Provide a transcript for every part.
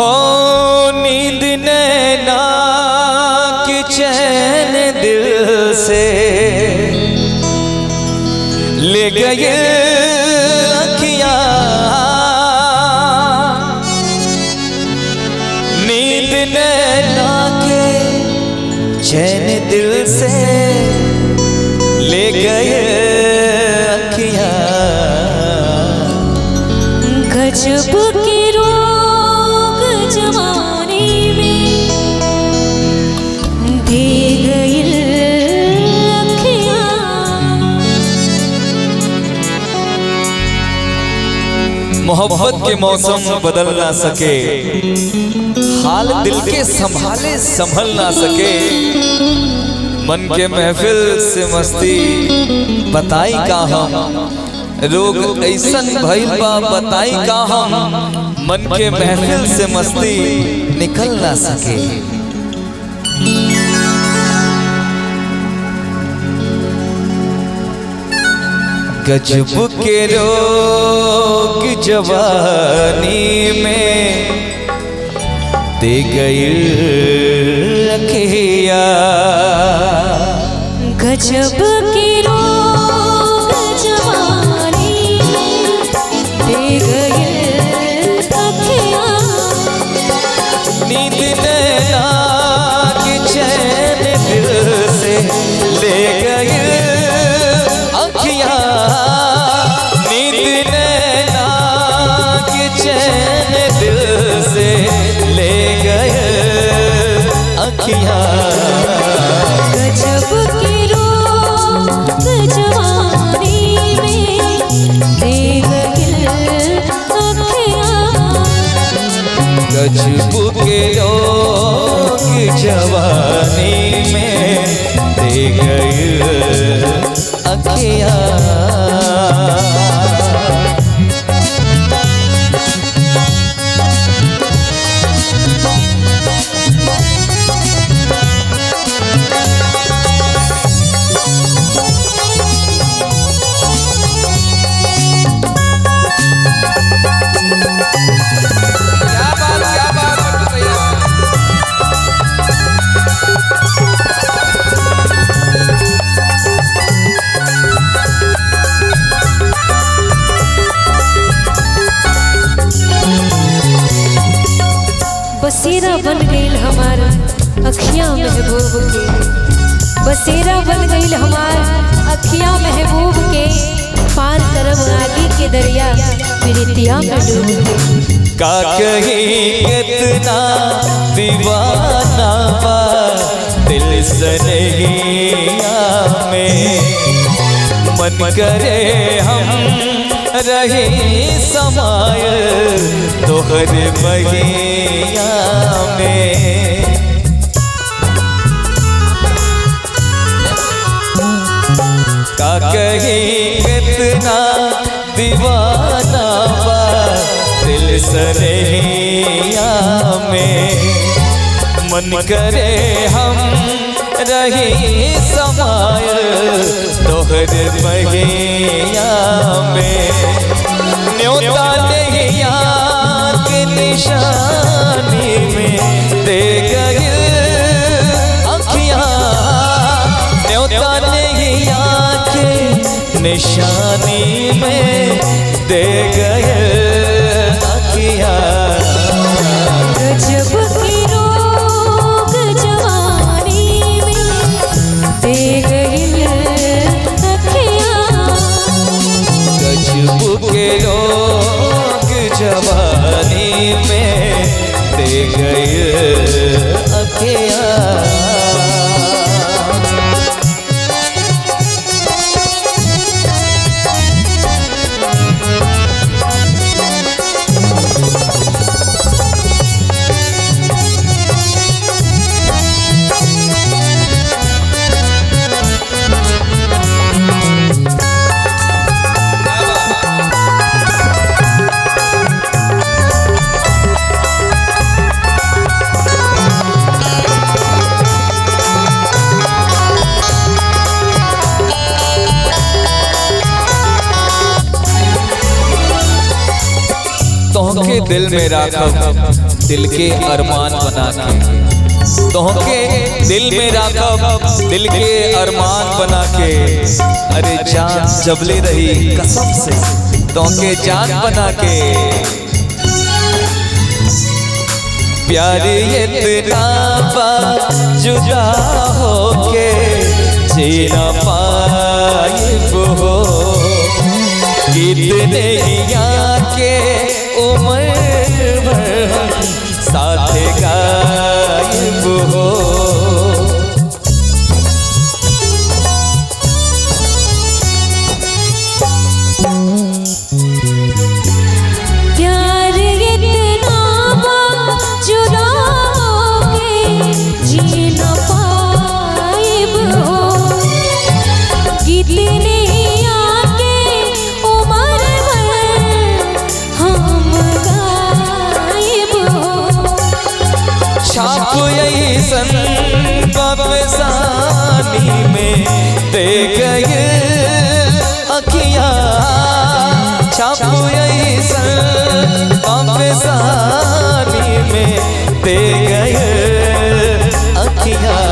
हो नींद नैना की चैन दिल से ले गए अखियां, नींद नैना के चैन दिल से ले गए अखियां। गजब के रोग जवानी में दे गई अखियां। मोहब्बत के मौसम बदल ना सके, हाल दिल के संभाले संभल ना सके, मन के महफिल से मस्ती बताई का हम, रोग ऐसन भइल बा बताई का हम, मन के महफिल से मस्ती निकल ना सके। गजब के रोग जवानी में दे गई अखियां। गजब के रोग जवानी में दे गई अखियां। नींद नैना की चैन दिल से ले गई अखियां। नींद नैना की चैन दिल से ले गए अखियां। गजब के रोग जवानी में दे गई अखियां। गजब के रोग जवानी में दे गई अखियां। बसेरा बन गईल हमार अखियां महबूब के, बसेरा बन गईल हमार अखियां महबूब के, पार करम आगे के दरिया प्रीतिया में डूब के। का कहीं कितना दीवाना बा दिल सनहिया में, मन करे हम रहे समाय तोहर बगिया में। का कहीं कितना दीवाना बा दिल सनहिया में, मन करे हम रही समाय तोहर बगिया में। न्योता नैया के निशानी में दे गई अखियां। न्योता नैया के निशानी में दे गए अखियां। गजब के रोग जवानी में दे गई अखियां। गजब के रोग जवानी में दे गई अखियां। दिल में राखब दिल के अरमान बना के, तोहके दिल में राखब दिल के अरमान बना के। अरे जान जबले रही कसम से तोहके जान बना के। प्यार इतना जुदा होके जीना पाइब हो, कितने के उम्र भर साथ गायब हो। प्यार इतना जुदा होके जी न पाइब हो, कितने आके उम्र भर हम गायब हो। छाप ऐसन बफसानी में दे गए अखियाँ, छाप ऐसन बफसानी में दे गए अखियाँ।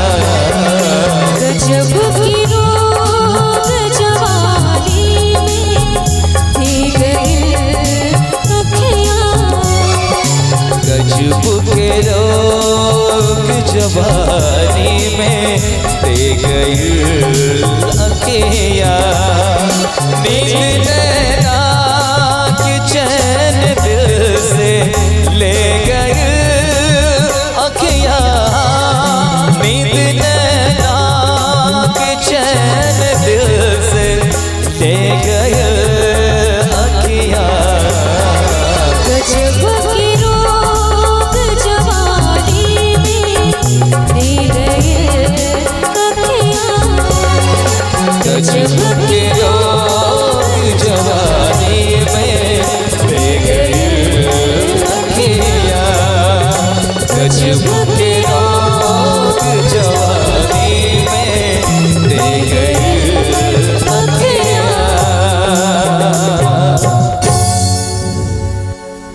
गजब की रोग जवानी में दे गए अखियाँ, गजब के रोग जवानी में दे गई अखियाँ। नींद नैना की चैन दिल से ले गई अखियाँ, नींद नैना की चैन दिल से ले गई अखियाँ। गजब की रोग जवानी में दे गए अखियाँ, गजब के